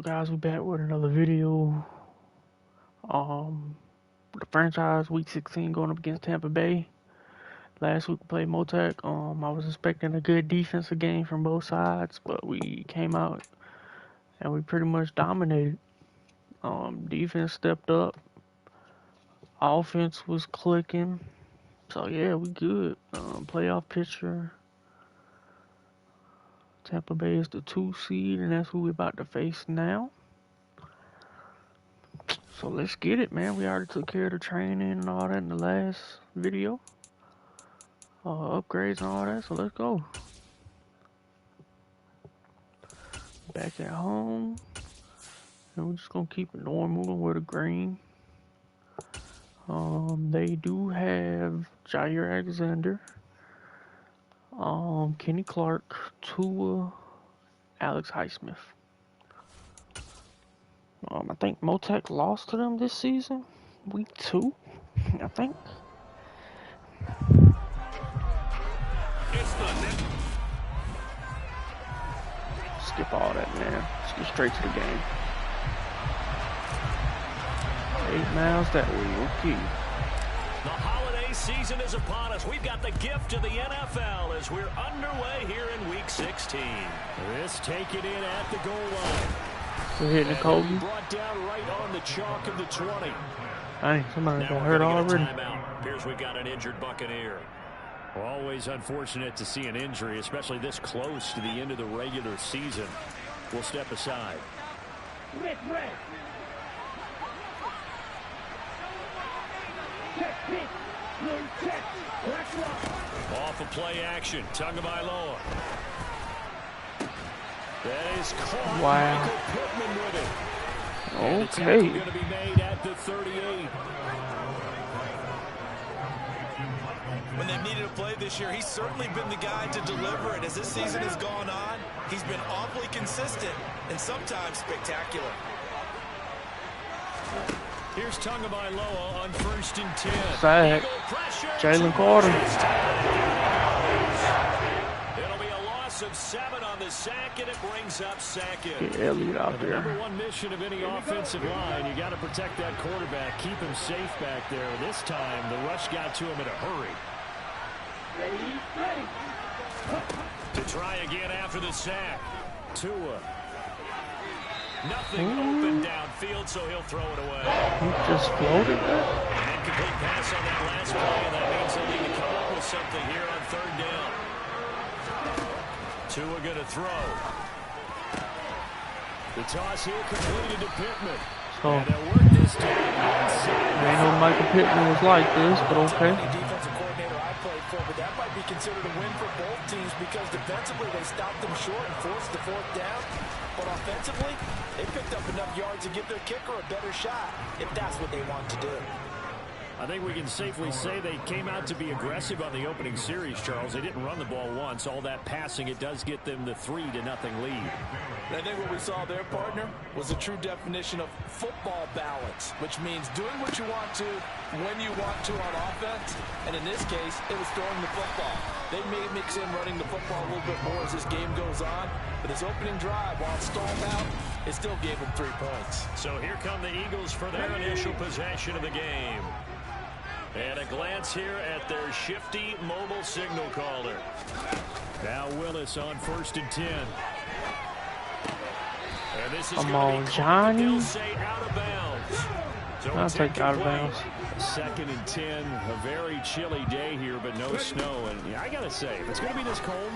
Guys, we back with another video. The franchise week 16 going up against Tampa Bay. Last week we played Motec. I was expecting a good defensive game from both sides, but we came out and we pretty much dominated. Defense stepped up. Offense was clicking. So yeah, we good. Playoff picture. Tampa Bay is the 2 seed, and that's who we're about to face now. So let's get it, man. We already took care of the training and all that in the last video. Upgrades and all that, so let's go. Back at home. And we're just gonna keep it normal with a green. They do have Jair Alexander, Kenny Clark, Tua, Alex Highsmith. I think Motec lost to them this season, week 2, I think. Skip all that, man. Let's get straight to the game. 8 miles that way, okay. The holiday season is upon us. We've got the gift of the NFL as we're underway here in Week 16. This taken in at the goal line. We're hitting the Kobe. Brought down right on the chalk of the 20. Dang, somebody got hurt already. Appears we've got an injured Buccaneer. Always unfortunate to see an injury, especially this close to the end of the regular season. We'll step aside. Red. Off of play action, Tagovailoa. That is caught. Wow. Michael Pittman with it. Okay. Going to be made at the 38. When they've needed a play this year, he's certainly been the guy to deliver it. As this season has gone on, he's been awfully consistent and sometimes spectacular. Here's Tagovailoa on 1st and 10. Sack. Jalen Carter. It'll be a loss of 7 on the sack, and it brings up second. Get Elliott out there. Number one mission of any offensive line, you got to protect that quarterback, keep him safe back there. This time, the rush got to him in a hurry. Ready. To try again after the sack. Tua. Nothing open downfield, so he'll throw it away. He just floated that. Incomplete pass on that last play, and that means they'll need to come up with something here on 3rd down. Tua going to throw. The toss here completed to Pittman. So, and they'll work this down inside. I ain't know Michael Pittman was like this, but okay. Defensive coordinator I played for, but that might be considered a win for both teams because defensively they stopped them short and forced the 4th down. But offensively, they picked up enough yards to give their kicker a better shot if that's what they want to do. I think we can safely say they came out to be aggressive on the opening series, Charles. They didn't run the ball once. All that passing, it does get them the 3-0 lead. I think what we saw there, partner, was a true definition of football balance, which means doing what you want to, when you want to on offense. And in this case, it was throwing the football. They may mix in running the football a little bit more as this game goes on. But his opening drive, while it stalled out, it still gave them 3 points. So here come the Eagles for their initial possession of the game. And a glance here at their shifty mobile signal caller. Now Willis on 1st and 10. And this is Come on, Johnny. They'll say out of bounds. So I'll take out of bounds. 2nd and 10. A very chilly day here, but no snow. And I got to say, if it's going to be this cold,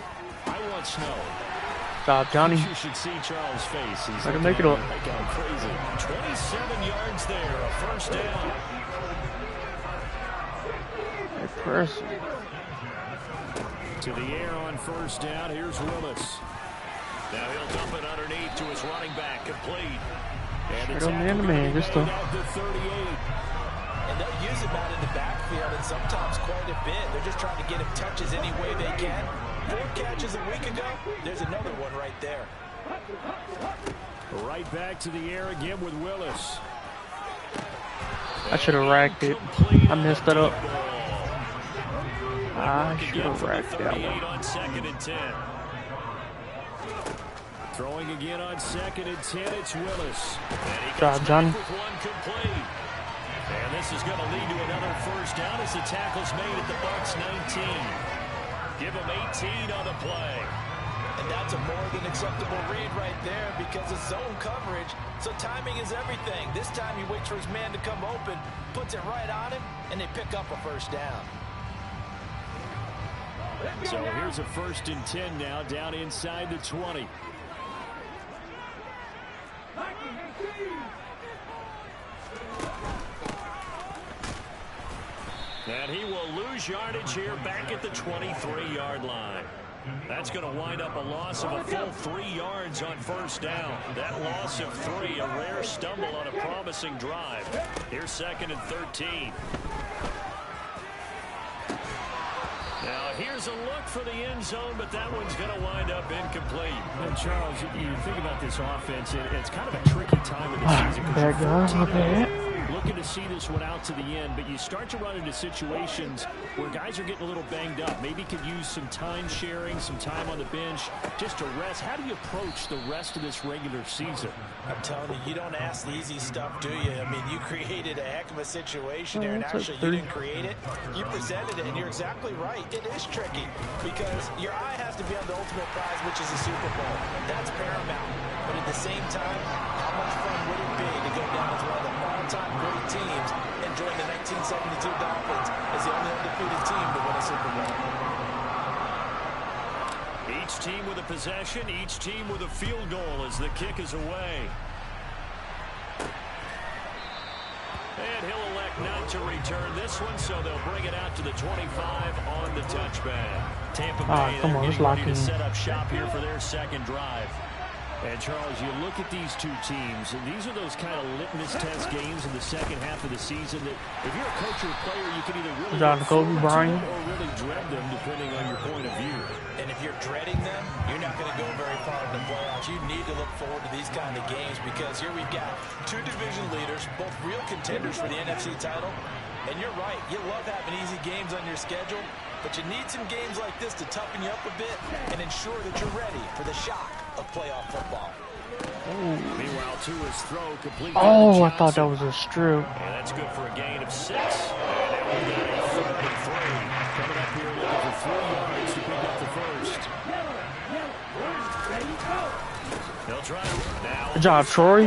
I want snow. Job, Johnny. You should see Charles' face. He's Better make it up. like going crazy. 27 yards there, a 1st down. Impressive. To the air on 1st down. Here's Willis. Now he'll dump it underneath to his running back, complete. And Straight up man-to-man, this stuff. And they'll use him out in the backfield and sometimes quite a bit. They're just trying to get him touches any way they can. 4 catches a week ago. There's another one right there. Right back to the air again with Willis. I should have racked it. I messed that up. I should have racked that one. On 2nd and 10. Throwing again on 2nd and 10, it's Willis. And he Job, comes Johnny. back with one complete. And this is going to lead to another first down as the tackle's made at the Bucs 19. Give him 18 on the play. And that's a more than acceptable read right there because it's zone coverage, so timing is everything. This time he waits for his man to come open, puts it right on him, and they pick up a first down. So here's a 1st and 10 now, down inside the 20. And he will lose yardage here back at the 23-yard line. That's going to wind up a loss of a full 3 yards on 1st down. That loss of 3, a rare stumble on a promising drive. Here's 2nd and 13. Now, here's a look for the end zone, but that one's going to wind up incomplete. And Charles, you think about this offense, it's kind of a tricky time of the season because you're 14 looking to see this one out to the end, but you start to run into situations where guys are getting a little banged up. Maybe could use some time sharing, some time on the bench, just to rest. How do you approach the rest of this regular season? I'm telling you, you don't ask the easy stuff, do you? I mean, you created a heck of a situation there, and actually you didn't create it. You presented it, and you're exactly right. It is tricky because your eye has to be on the ultimate prize, which is the Super Bowl. That's paramount. But at the same time, how much fun would it be to go down as one of the all-time great teams and join the 1972 Dolphins as the only undefeated team to win a Super Bowl? Each team with a possession, each team with a field goal as the kick is away. And he'll elect not to return this one, so they'll bring it out to the 25 on the touchback. Tampa Bay getting ready to set up shop here for their 2nd drive. And, Charles, you look at these two teams, and these are those kind of litmus test games in the second half of the season that if you're a coach or a player, you can either really look forward to them or really dread them, depending on your point of view. And if you're dreading them, you're not going to go very far in the playoffs. You need to look forward to these kind of games because here we've got 2 division leaders, both real contenders for the NFC title. And you're right, you love having easy games on your schedule, but you need some games like this to toughen you up a bit and ensure that you're ready for the shock of playoff football. Meanwhile, to his throw, complete. Oh, I thought that was a strip. And that's good for a gain of 6. And now we've got a 3rd and 3. Coming up here looking for 3 yards to pick up the first. They'll try now. Good job, Troy.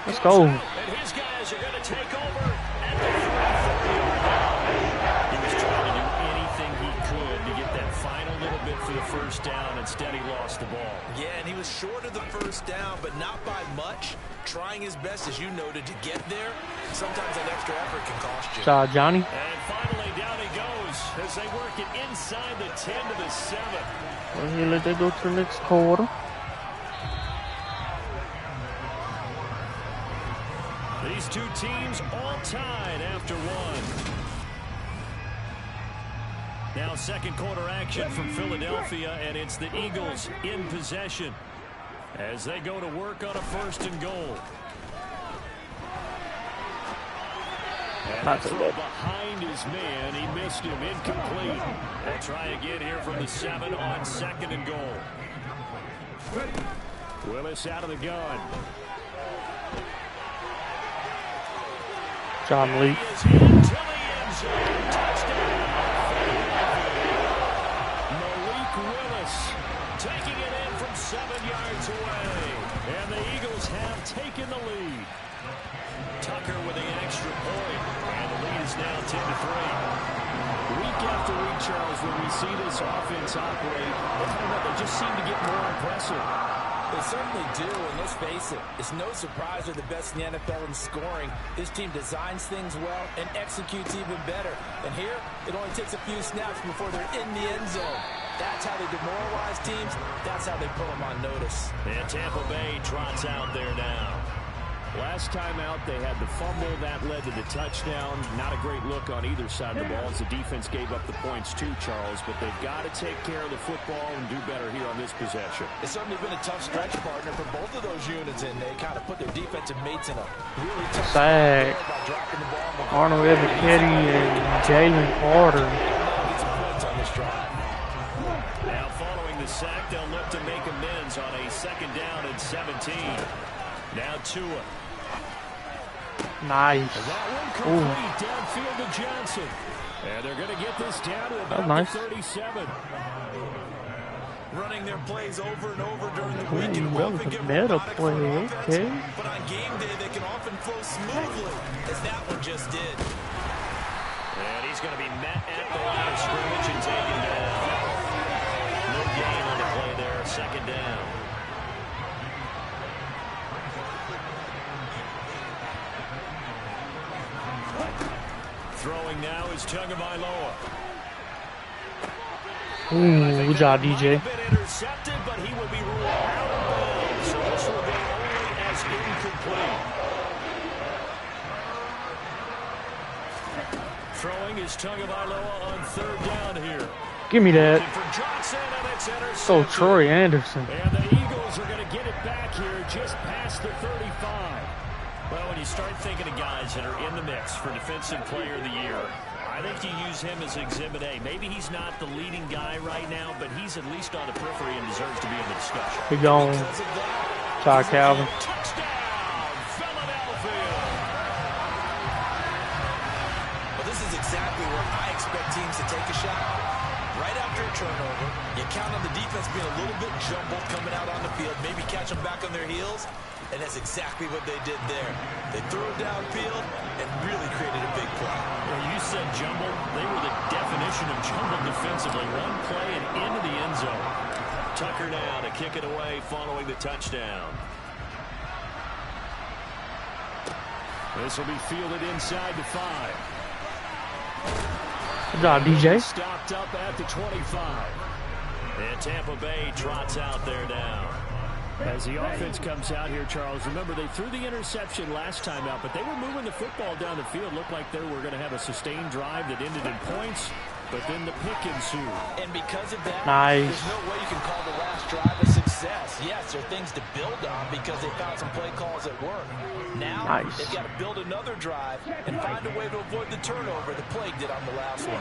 Let's go. And his guys are going to take over at the 3-yard line. He was trying to do anything he could to get that final little bit for the first down. Instead, he lost the ball. Yeah, and he was short of the first down, but not by much. Trying his best, as you noted, to get there. Sometimes that extra effort can cost you. Good job, Johnny. And finally, down he goes as they work it inside the 10 to the 7. Well, here, let that go to the next quarter. These two teams all tied after one. Now 2nd quarter action from Philadelphia, and it's the Eagles in possession as they go to work on a 1st and goal. And that throw behind his man, he missed him, incomplete. They'll try again here from the 7 on 2nd and goal. Willis out of the gun. John Lee. Malik Willis taking it in from 7 yards away. And the Eagles have taken the lead. Tucker with the extra point. And the lead is now 10-3. Week after week, Charles, when we see this offense operate, they just seem to get more impressive. They certainly do, and let's face it, it's no surprise they're the best in the NFL in scoring. This team designs things well and executes even better. And here, it only takes a few snaps before they're in the end zone. That's how they demoralize teams. That's how they put them on notice. And Tampa Bay trots out there now. Last time out, they had the fumble. That led to the touchdown. Not a great look on either side of the ball as the defense gave up the points too, Charles. But they've got to take care of the football and do better here on this possession. It's certainly been a tough stretch, partner, for both of those units, and they kind of put their defensive mates in a really tough sack. Arnold Ebiketie and Jalen Carter. Now following the sack, they'll look to make amends on a 2nd down and 15. Now Tua. Nice. That one complete downfield to Johnson. And they're going to get this down to about nice. the 37. Running their plays over and over during the week can that often was a get meta robotic for an play, offense, okay. but on game day they can often flow smoothly, as that one just did. And he's going to be met at the line of scrimmage and taken down. No gain on the play there, second down. Throwing now is Tagovailoa. Ooh, good job, DJ. Intercepted, but he will be ruled out of bounds, so this will go only as incomplete. Throwing is Tagovailoa on third down here. Give me that. For Johnson, and it's Oh, intercepted. Troy Anderson. And the Eagles are going to get it back here just past the 35. Well, when you start thinking of guys that are in the mix for Defensive Player of the Year, I think you use him as Exhibit A. Maybe he's not the leading guy right now, but he's at least on the periphery and deserves to be in the discussion. Keep going. Todd Calvin. Touchdown, Philadelphia! Well, this is exactly where I expect teams to take a shot. Right after a turnover, you count on the defense being a little bit jumbled coming out on the field, maybe catch them back on their heels, and that's exactly what they did there. They threw it downfield and really created a big play. Well, you said jumbled. They were the definition of jumbled defensively. One play and into the end zone. Tucker now to kick it away following the touchdown. This will be fielded inside the 5. Good job, DJ. Stopped up at the 25. And Tampa Bay trots out there now. As the offense comes out here, Charles, remember they threw the interception last time out, but they were moving the football down the field. Looked like they were going to have a sustained drive that ended in points, but then the pick ensued. And because of that, Nice. there's no way you can call the last drive a success. Yes, there are things to build on because they found some play calls that work. Now, Nice. they've got to build another drive and find a way to avoid the turnover the Plague did on the last one.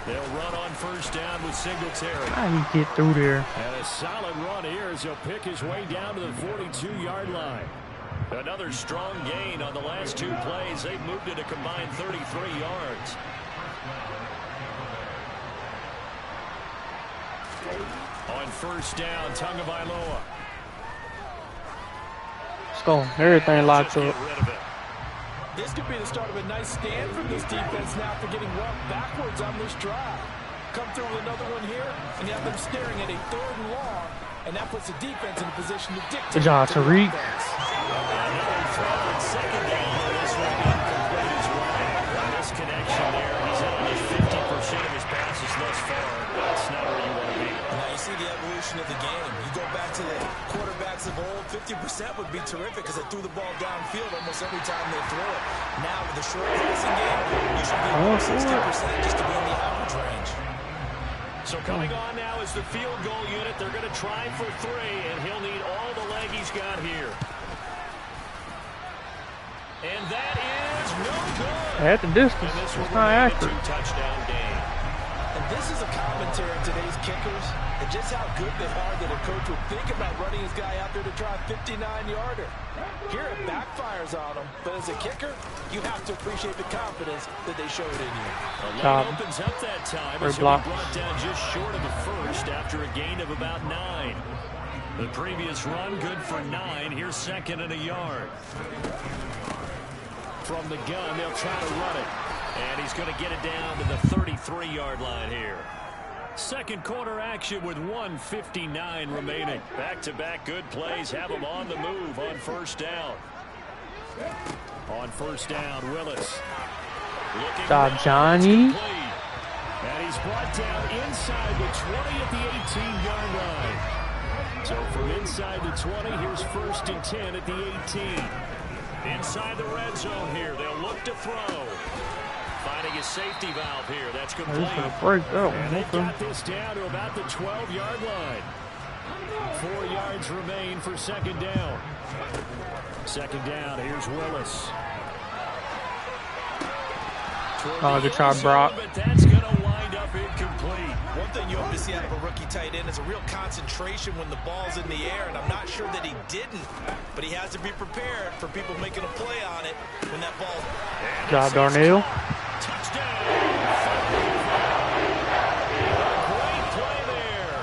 They'll run on first down with Singletary. How do you get through there? And a solid run here as he'll pick his way down to the 42-yard line. Another strong gain on the last 2 plays. They've moved it a combined 33 yards. On first down, Tagovailoa. Let's go. Everything locked Just up. get rid of it. This could be the start of a nice stand from this defense now after getting walked backwards on this drive. Come through with another one here, and you have them staring at a 3rd and long, and that puts the defense in a position to dictate. Good job, Tariq. Another throw at second down. This one incomplete as well. And this connection there, he's at almost 50% of his passes thus far. That's not where you want to be. Now you see the evolution of the game. You go back to the quarterbacks of old, 50% would be terrific because they threw the ball downfield almost every time they throw it. Now with the short passing game, you should be over 60% just to be in the average range. So coming on now is the field goal unit. They're going to try for 3, and he'll need all the leg he's got here. And that is no good. At the distance. And this will It's not remain a accurate. 2-touchdown game. And this is a commentary on today's kickers and just how good they are that a coach would think about running his guy out there to try a 59-yarder. Here it backfires on him, but as a kicker, you have to appreciate the confidence that they showed in you. The lane opens up that time as he'll be brought down just short of the first after a gain of about 9. The previous run good for 9. Here's 2nd and a yard. From the gun, they'll try to run it. And he's going to get it down to the 33-yard line here. Second quarter action with 1:59 remaining. Back-to-back good plays have him on the move on first down. On first down, Willis. Job, Johnny. And he's brought down inside the 20 at the 18-yard line. So from inside the 20, here's 1st and 10 at the 18. Inside the red zone here, they'll look to throw. Finding his safety valve here. That's complete. And they've got this down to about the 12-yard line. 4 yards remain for 2nd down. 2nd down, here's Willis. Oh, good job, Brock. But that's going to wind up incomplete. One something you hope to see out of a rookie tight end is a real concentration when the ball's in the air, and I'm not sure that he didn't, but he has to be prepared for people making a play on it when that ball. Good job, Darnell. Touchdown. Great play there.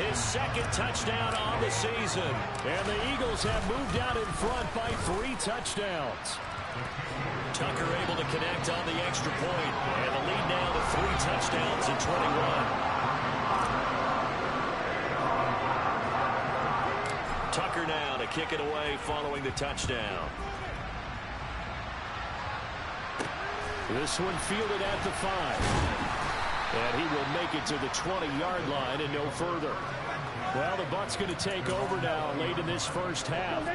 His second touchdown on the season, and the Eagles have moved out in front by 3 touchdowns. Tucker able to connect on the extra point, and the lead now to 3 touchdowns in 21. Tucker now to kick it away following the touchdown. This one fielded at the 5. And he will make it to the 20-yard line and no further. Well, the Bucs going to take over now late in this first half.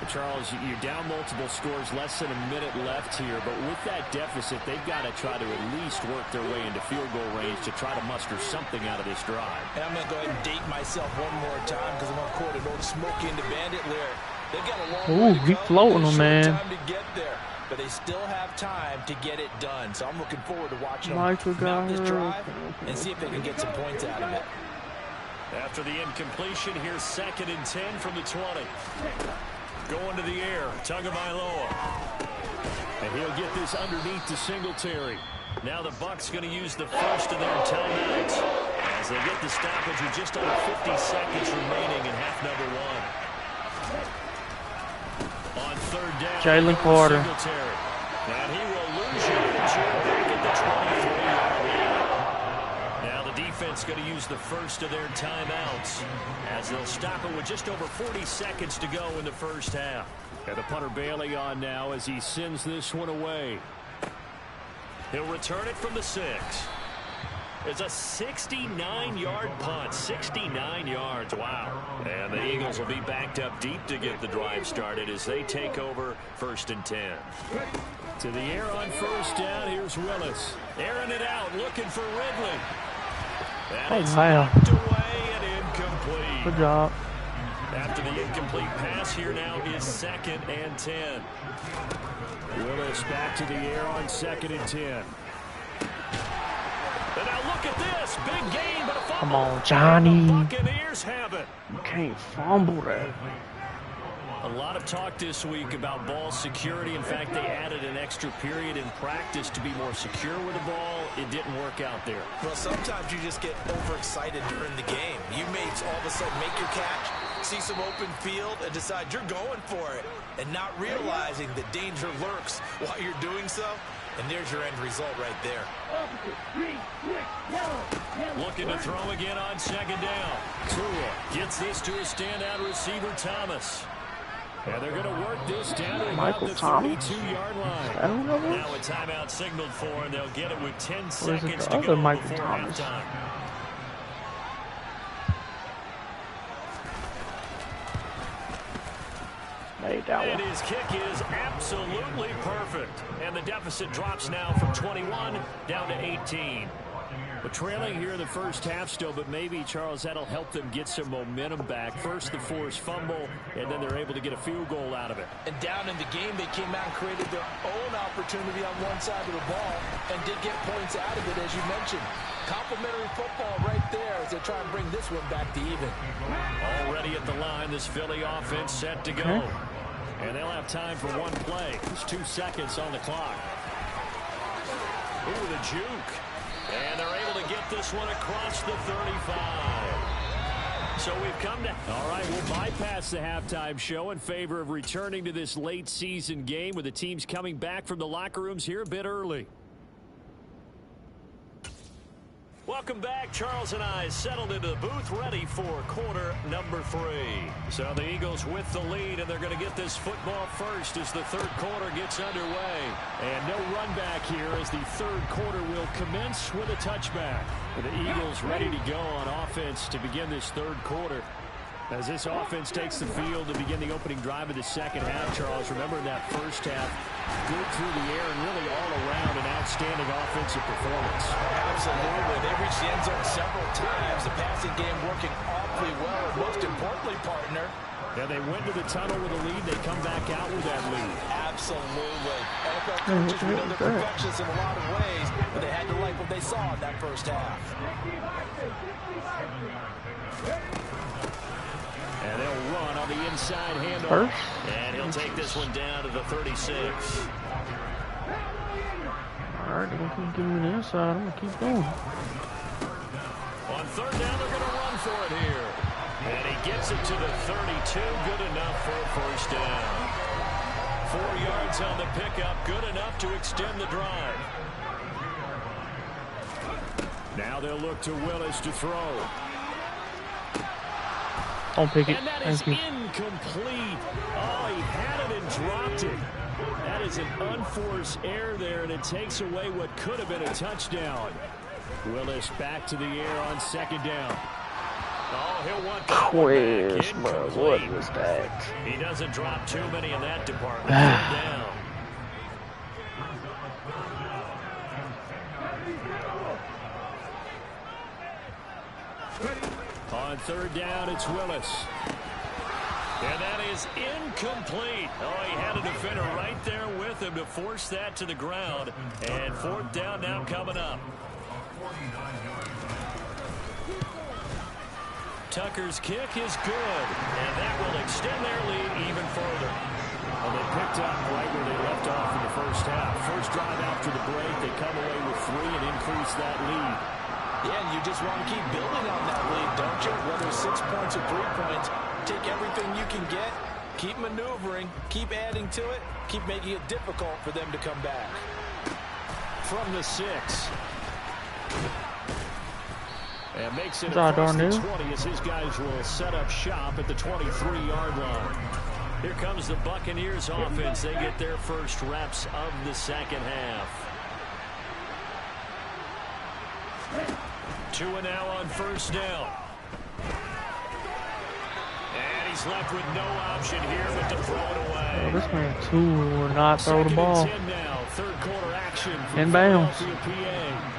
And Charles, you're down multiple scores, less than a minute left here. But with that deficit, they've got to try to at least work their way into field goal range to try to muster something out of this drive. And I'm going to go ahead and date myself one more time because I'm going to quote an old Smokey and the Bandit lyric. They've got a long way to he go. floating them, man. Time to get there, but they still have time to get it done. So I'm looking forward to watching them mount this drive and see if they can get some points out of it. After the incompletion, here's 2nd and 10 from the 20. Going to the air, Tagovailoa. And he'll get this underneath to Singletary. Now the Bucs going to use the first of their timeouts as they get the stoppage with just under 50 seconds remaining in half number 1. On 3rd down, Jalen Carter. Singletary. And he will lose yardage back at the 23-yard line. Now the defense going to use the first of their timeouts as they'll stop it with just over 40 seconds to go in the first half. And the punter Bailey on now as he sends this one away. He'll return it from the 6. It's a 69-yard punt. 69 yards. Wow. And the Eagles will be backed up deep to get the drive started as they take over 1st and 10. To the air on 1st down. Here's Willis. Airing it out, looking for Ridley. And it's knocked away and incomplete. Good job. After the incomplete pass, here now is 2nd and 10. Willis back to the air on 2nd and 10. And now look at this. Big gain, but a fumble. Come on, Johnny. The Buccaneers have it. You can't fumble that. A lot of talk this week about ball security. In fact, they added an extra period in practice to be more secure with the ball. It didn't work out there. Well, sometimes you just get overexcited during the game. You may all of a sudden make your catch, see some open field, and decide you're going for it, and not realizing that danger lurks while you're doing so. And there's your end result right there. Looking to throw again on 2nd down. Tua gets this to his standout receiver, Thomas. And they're going to work this down to about the 32-yard line. I don't know. Now a timeout signaled for, and they'll get it with 10 seconds to other go Michael before Thomas? halftime. And his kick is absolutely perfect. And the deficit drops now from 21 down to 18. But trailing here in the first half still, but maybe, Charles, that'll help them get some momentum back. First the forced fumble, and then they're able to get a field goal out of it. And down in the game, they came out and created their own opportunity on one side of the ball and did get points out of it, as you mentioned. Complimentary football right there as they try and bring this one back to even. Already at the line, this Philly offense set to go. And they'll have time for one play. There's 2 seconds on the clock. Ooh, the juke. And they're able to get this one across the 35. So we've come to... All right, we'll bypass the halftime show in favor of returning to this late season game with the teams coming back from the locker rooms here a bit early. Welcome back. Charles and I settled into the booth ready for quarter number 3. So the Eagles with the lead, and they're going to get this football first as the third quarter gets underway. And no run back here as the third quarter will commence with a touchback. The Eagles ready to go on offense to begin this third quarter. As this offense takes the field to begin the opening drive of the second half, Charles, remember in that first half, good through the air and really all around an outstanding offensive performance. Absolutely. They reached the end zone several times. The passing game working awfully well. And most importantly, partner, Yeah, they went to the tunnel with a lead. They come back out with that lead. Absolutely. NFL coaches, we know they're perfectionists in a lot of ways, but they had to like what they saw in that first half. And they'll run on the inside handoff. And he'll take this one down to the 36. All right, they're going to keep giving me the inside. I'm going to keep going. On third down, they're going to run for it here. And he gets it to the 32. Good enough for a first down. 4 yards on the pickup. Good enough to extend the drive. Now they'll look to Willis to throw. Don't pick it. And that is incomplete. Oh, he had it and dropped it. That is an unforced error there, and it takes away what could have been a touchdown. Willis back to the air on second down. Oh, he'll want that what was that? He doesn't drop too many in that department. Down. On third down, it's Willis. And that is incomplete. Oh, he had a defender right there with him to force that to the ground. And fourth down now coming up. Tucker's kick is good. And that will extend their lead even further. Well, they picked up right where they left off in the first half. First drive after the break, they come away with 3 and increase that lead. Yeah, and you just want to keep building on that lead, don't you? Whether 6 points or 3 points, take everything you can get, keep maneuvering, keep adding to it, keep making it difficult for them to come back. From the 6. And makes it a first and 20 as his guys will set up shop at the 23-yard line. Here comes the Buccaneers offense. They get their first reps of the second half. 2 and now on first down. And he's left with no option here but to throw it away. Oh, this man too will not throw the ball. Now. Third quarter action for inbounds. PA.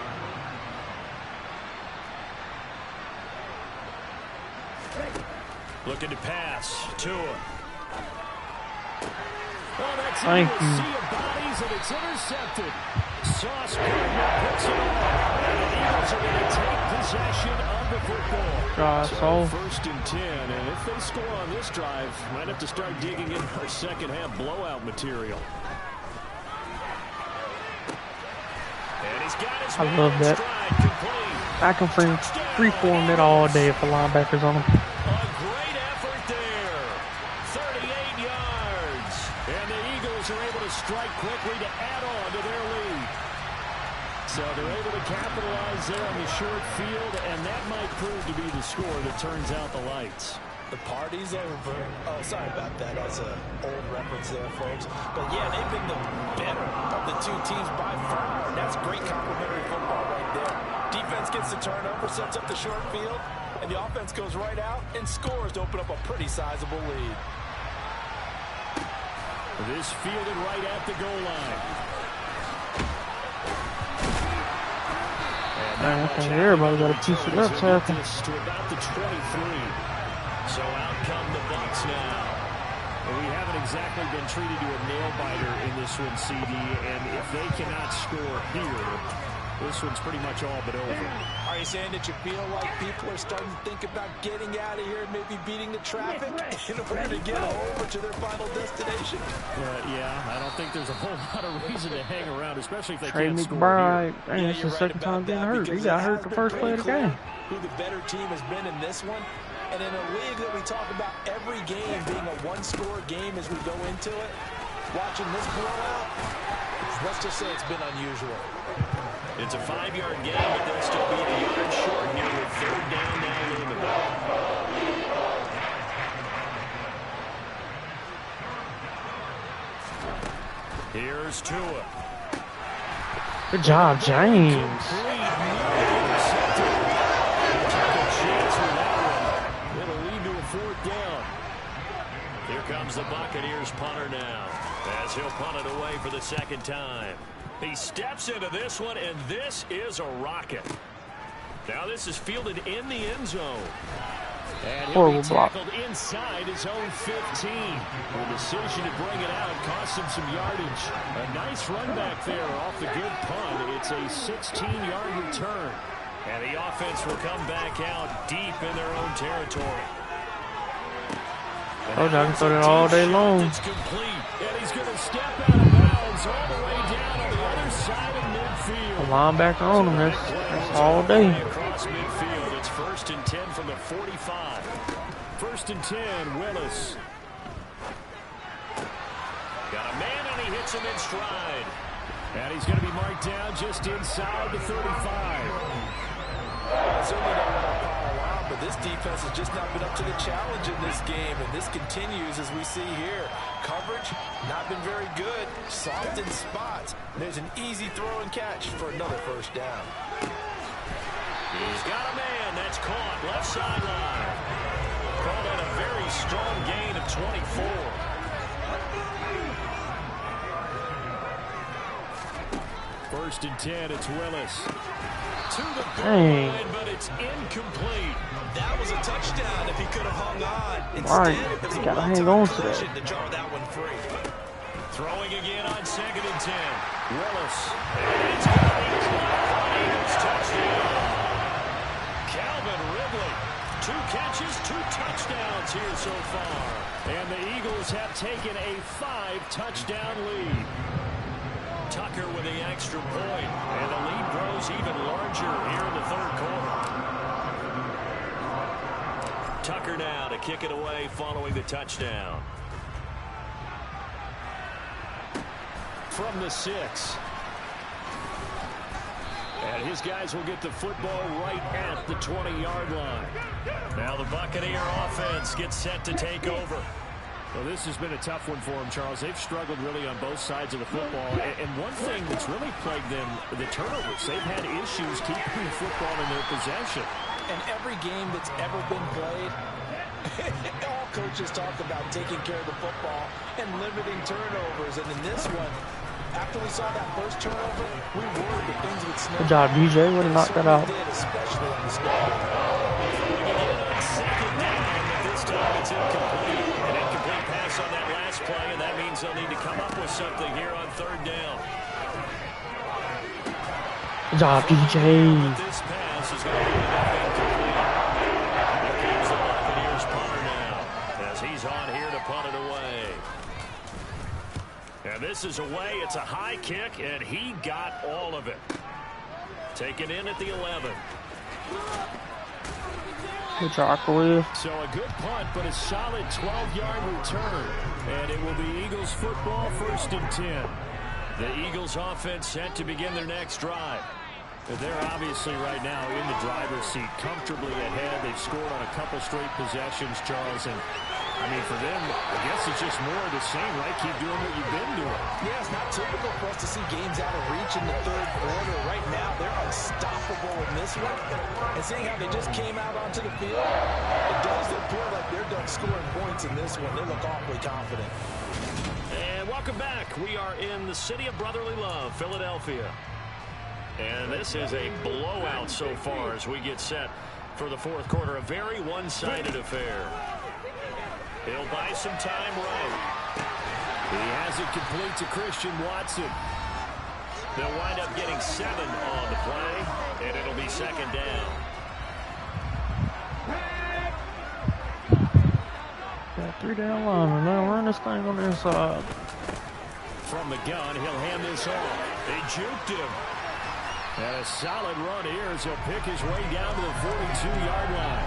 Looking to pass. Tua. Oh, that's Thank you. you. Sea of bodies, and it's intercepted. Sauce Gardner picks it off. And the Eagles are going to take possession of the football. So first and 10, and if they score on this drive, might have to start digging in our second half blowout material. And he's got his I love that. I can free-form it all day if the linebackers on them. A great effort there. 38 yards. And the Eagles are able to strike quickly to add on to their lead. So they're able to capitalize there on the short field, and that might prove to be the score that turns out the lights. The party's over. Oh, sorry about that. That's an old reference there, folks. But, yeah, they've been the better of the two teams by far. And that's great complimentary football right there. Defense gets the turnover, sets up the short field, and the offense goes right out and scores to open up a pretty sizable lead. This fielded right at the goal line. Man, I think everybody got a piece of that tackle. To about the 23. So out come the Bucs now. And we haven't exactly been treated to a nail-biter in this one, CD. And if they cannot score here, this one's pretty much all but over. Are you saying that you feel like people are starting to think about getting out of here and maybe beating the traffic in order to get over to their final destination? Yeah, I don't think there's a whole lot of reason to hang around, especially if they Trey can't score McBride, here. and it's the second time getting hurt. He got hurt the first play of the game. Who the better team has been in this one. And in a league that we talk about every game being a one-score game as we go into it, watching this blowout, let's just say it's been unusual. It's a 5-yard gain, but they'll still be a yard short here with third down now looming. Here's Tua. Good job, James. It'll lead to a fourth down. Here comes the Buccaneers punter now, as he'll punt it away for the second time. He steps into this one, and this is a rocket. Now this is fielded in the end zone. And he'll Horrible be block. tackled inside his own 15. The decision to bring it out cost him some yardage. A nice run back there off the good punt. It's a 16-yard return. And the offense will come back out deep in their own territory. Oh, I can throw that all day long. It's complete. And he's going to step out of bounds all the way down on the other side of midfield. The linebacker on him. That's all day. Across midfield. It's 1st and 10 from the 45. 1st and 10, Willis. Got a man and he hits him in stride. And he's going to be marked down just inside the 35. Certainly don't want to pile on, but this defense has just not been up to the challenge in this game, and this continues as we see here. Coverage, not been very good. Soft in spots. There's an easy throw and catch for another first down. He's got a man. That's caught. Left sideline. Called in a very strong gain of 24. First and 10, it's Willis. To the goal line, but it's incomplete. That was a touchdown if he could have hung on. Right, gotta hang on to that. To jar that one free. Throwing again on 2nd and 10. Willis. And it's got Eagles touchdown. Calvin Ridley. 2 catches, 2 touchdowns here so far. And the Eagles have taken a 5-touchdown lead. Tucker with the extra point, and the lead grows even larger here in the 3rd quarter. Tucker now to kick it away following the touchdown. From the 6. And his guys will get the football right at the 20-yard line. Now the Buccaneer offense gets set to take over. Well, this has been a tough one for them, Charles. They've struggled really on both sides of the football. And one thing that's really plagued them, the turnovers. They've had issues keeping the football in their possession. And every game that's ever been played, all coaches talk about taking care of the football and limiting turnovers. And in this one, after we saw that first turnover, we worried that things would snap. Good job, DJ. Way to knock that out. Especially on the score. Second down, but this time it's incomplete. An incomplete pass on that last play, and that means they'll need to come up with something here on 3rd down. Good job, DJ. This pass is going to be incomplete. Here comes the Buccaneers punter now, as he's on here to punt it away. And this is away. It's a high kick, and he got all of it. Taken in at the 11. Good job, Khalil. So a good punt, but a solid 12-yard return. And it will be Eagles football, 1st and 10. The Eagles offense set to begin their next drive. They're obviously right now in the driver's seat, comfortably ahead. They've scored on a couple straight possessions, Charles. And, I mean, for them, I guess it's just more of the same, right? Keep doing what you've been doing. Yeah, it's not typical for us to see games out of reach in the 3rd quarter. Right now, they're unstoppable in this one. And seeing how they just came out onto the field, it does appear like they're done scoring points in this one. They look awfully confident. And welcome back. We are in the city of brotherly love, Philadelphia. And this is a blowout so far as we get set for the 4th quarter. A very one-sided affair. He'll buy some time right. He has it complete to Christian Watson. They'll wind up getting 7 on the play, and it'll be 2nd down. Got 3 down linemen. Now run this thing on the inside. From the gun, he'll hand this off. They juked him. And a solid run here as he'll pick his way down to the 42-yard line.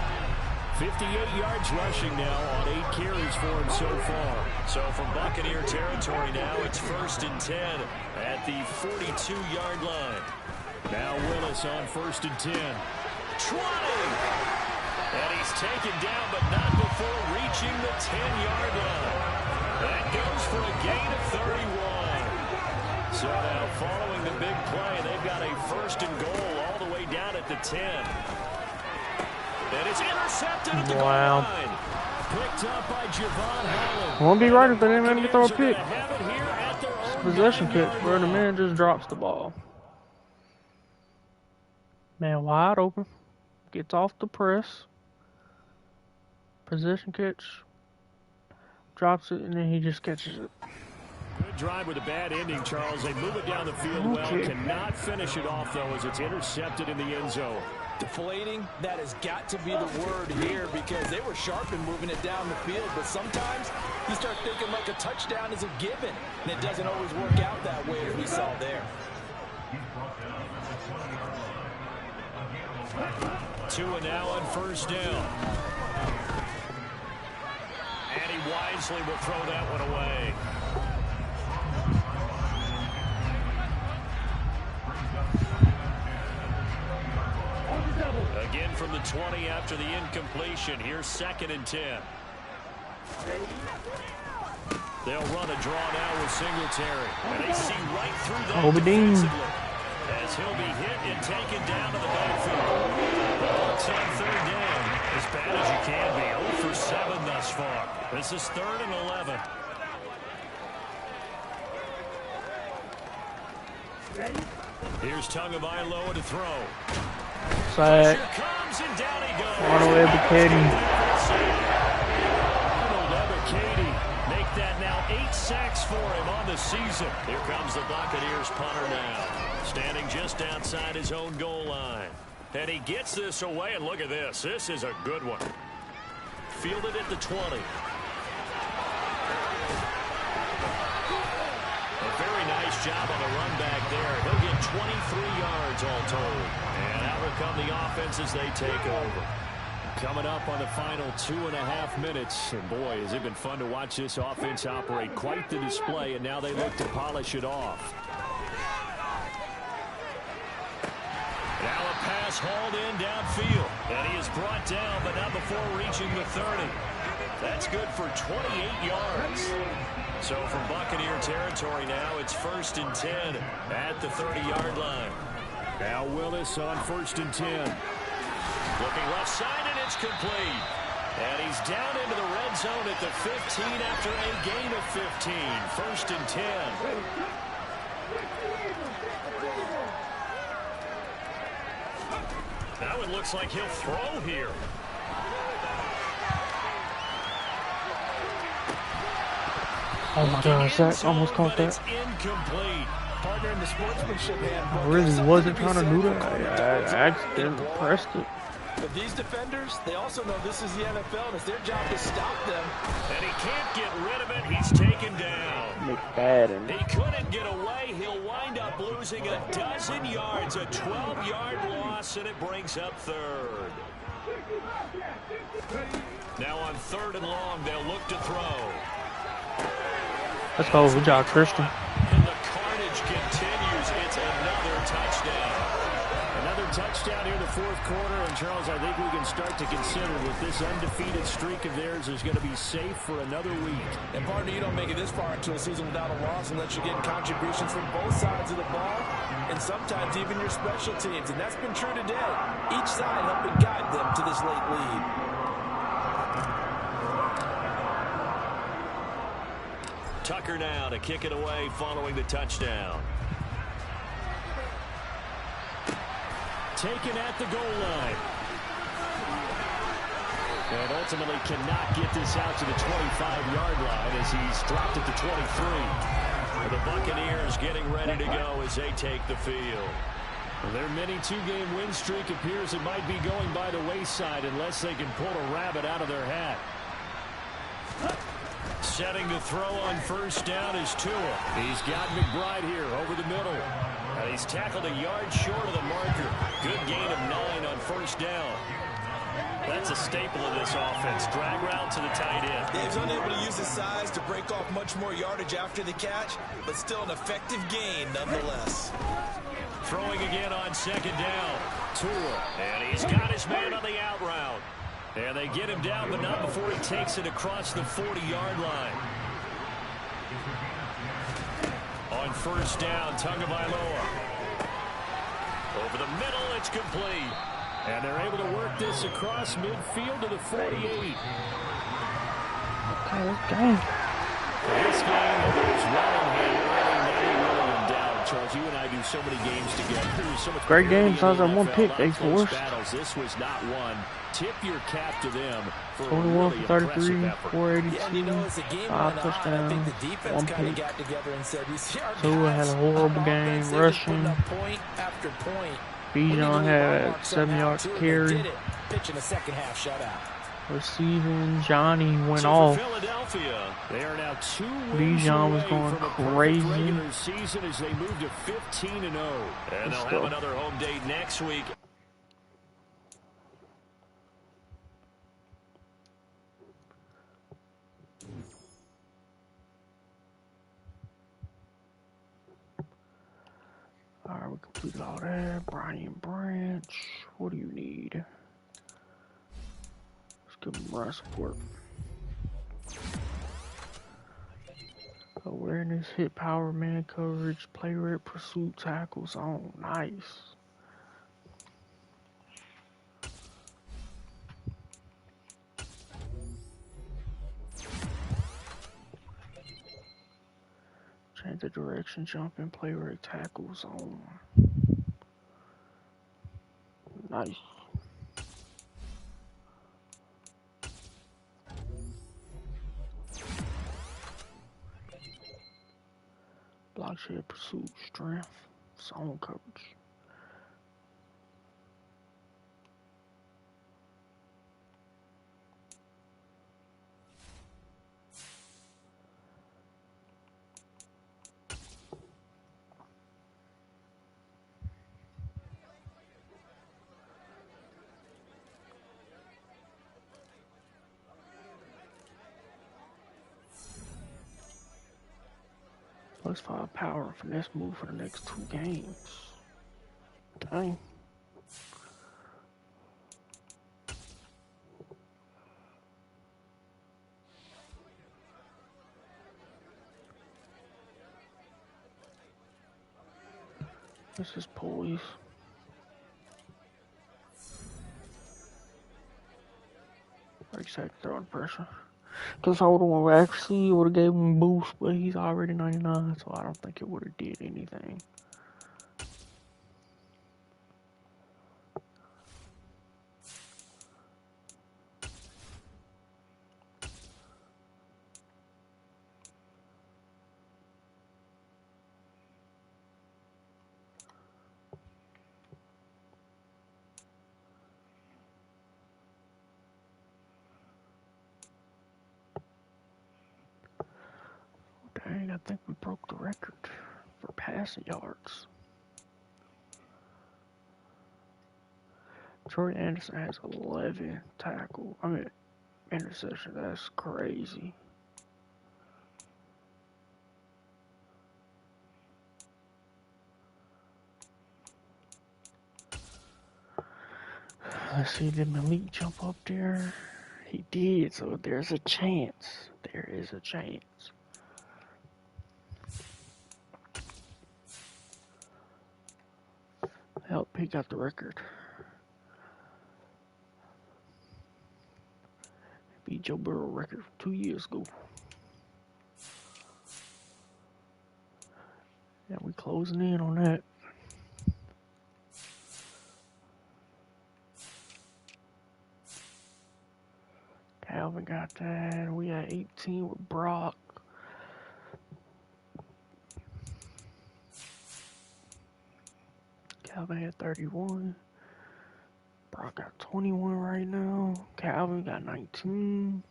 58 yards rushing now on 8 carries for him so far. So from Buccaneer territory now, it's 1st and 10 at the 42-yard line. Now Willis on 1st and 10. 20! And he's taken down, but not before reaching the 10-yard line. That goes for a gain of 31. So now following the big play, they've got a 1st and goal all the way down at the 10. And it's intercepted at the goal line. Picked up by Javon Holland. Won't be right if they didn't let me throw a pick. It's a possession catch, bro. The man just drops the ball. Man wide open. Gets off the press. Possession catch. Drops it, and then he just catches it. Good drive with a bad ending, Charles. They move it down the field well. Cannot finish it off, though, as it's intercepted in the end zone. Deflating, that has got to be the word here because they were sharp in moving it down the field, but sometimes you start thinking like a touchdown is a given, and it doesn't always work out that way as we saw there. 2 and now on first down. And he wisely will throw that one away. Again from the 20 after the incompletion. Here's 2nd and 10. They'll run a draw now with Singletary. And they see right through that defensively. As he'll be hit and taken down to the backfield. Bucks on 3rd down. As bad as you can be. 0 for 7 thus far. This is 3rd and 11. Here's Tagovailoa to throw. Sack. Comes and down he goes. Arnold Ebiketie. Arnold Ebiketie make that now 8 sacks for him on the season. Here comes the Buccaneers punter now. Standing just outside his own goal line. And he gets this away, and look at this. This is a good one. Fielded at the 20. A very nice job on the run back there. He'll get 23 yards all told. And out will come the offense as they take over. Coming up on the final 2.5 minutes. And boy, has it been fun to watch this offense operate. Quite the display, and now they look to polish it off. Now a pass hauled in downfield. And he is brought down, but not before reaching the 30. That's good for 28 yards. So from Buccaneer territory now, it's 1st and 10 at the 30-yard line. Now Willis on 1st and 10. Looking left side, and it's complete. And he's down into the red zone at the 15 after a gain of 15. 1st and 10. Now it looks like he'll throw here. Oh my gosh, that almost caught that. Incomplete. Partner in the sportsmanship handbook. I really wasn't trying to do that. I accidentally pressed it. But these defenders, they also know this is the NFL, and it's their job to stop them. And he can't get rid of it. He's taken down. McFadden. He couldn't get away. He'll wind up losing 12 yards. A 12-yard loss, and it brings up 3rd. Now on 3rd and long, they'll look to throw. Let's go. Good job, Tristan. And the carnage continues. It's another touchdown. Another touchdown here in the 4th quarter. And, Charles, I think we can start to consider that this undefeated streak of theirs is going to be safe for another week. And, partner, you don't make it this far into a season without a loss unless you're getting contributions from both sides of the ball and sometimes even your special teams. And that's been true today. Each side helping guide them to this late lead. Tucker now to kick it away following the touchdown. Taken at the goal line. And ultimately cannot get this out to the 25-yard line as he's dropped it to 23. The Buccaneers getting ready to go as they take the field. Their mini 2-game win streak appears it might be going by the wayside unless they can pull a rabbit out of their hat. Setting to throw on 1st down is Tua. He's got McBride here over the middle. And he's tackled a yard short of the marker. Good gain of 9 on 1st down. That's a staple of this offense. Drag route to the tight end. He's unable to use his size to break off much more yardage after the catch, but still an effective gain nonetheless. Throwing again on 2nd down. Tua. And he's got his man on the out route. And they get him down, but not before he takes it across the 40-yard line. On 1st down, Tagovailoa. Over the middle, it's complete. And they're able to work this across midfield to the 48. Okay, let's go. This game is running here early, not really in doubt, Charles. Charles, you and I do so many games together. There's so much Great game. parity in Sounds the like one NFL, pick a they lot of close forced. battles. This was not one. Tip your cap to them for a 21 really for impressive 33, effort. 482, Yeah, and you know, as the game 5 went on, I think touchdowns, the defense 1 kind of pick. got together and said, we see our Tua had guys a horrible on game offense, they're just putting rushing. up point after point. We need to Bijan leave our had mark 7 somehow, yards too, to and they carry. did it, pitching a second-half shutout. Receiving, Johnny went So off. for Philadelphia, they are now 2 wins Bijan was away going from a perfect crazy. regular season as they move to 15-0. And they'll have another home date next week. Alright, we completed all that. Brian Branch, what do you need? Let's give him run support. Awareness, hit power, man coverage, play rate, pursuit, tackle, zone. Nice. Change the direction, jump in, play rate, tackle, zone. Nice. Block shed, pursuit, strength, zone coverage. Plus 5 power and finesse move for the next 2 games. Dang. This is poise. Exact throwing pressure. Because I would have actually would have gave him a boost, but he's already 99, so I don't think it would have did anything. Dang, I think we broke the record for passing yards. Troy Anderson has 11 interceptions. That's crazy. Let's see, did Malik jump up there? He did, so there's a chance. There is a chance. Help, he got the record. Beat Joe Burrow record 2 years ago. Yeah, we closing in on that. Calvin got that. We had 18 with Brock. Calvin had 31. Brock got 21 right now. Calvin got 19.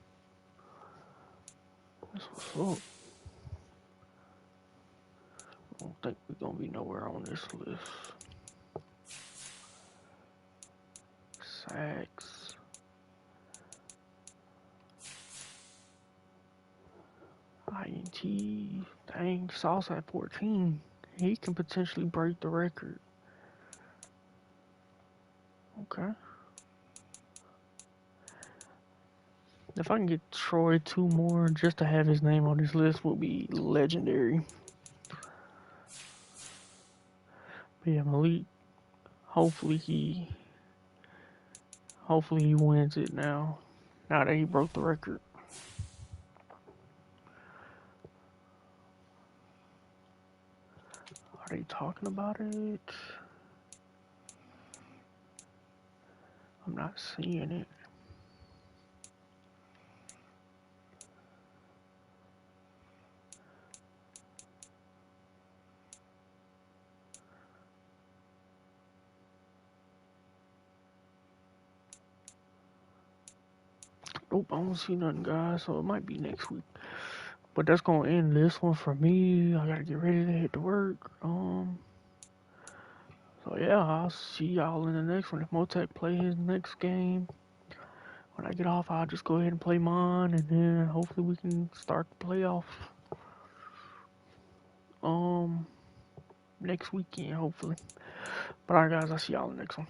That's what's up. I don't think we're gonna be nowhere on this list. Sacks. INT. Dang, Sauce at 14. He can potentially break the record. Okay. If I can get Troy 2 more just to have his name on this list would be legendary. But yeah, Malik, hopefully he wins it now that he broke the record. Are they talking about it? I'm not seeing it. Nope, I don't see nothing, guys, so it might be next week. But that's gonna end this one for me. I gotta get ready to head to work. So yeah, I'll see y'all in the next one. If Motec play his next game, when I get off, I'll just go ahead and play mine, and then hopefully we can start the playoffs. Next weekend, hopefully. But alright, guys, I'll see y'all in the next one.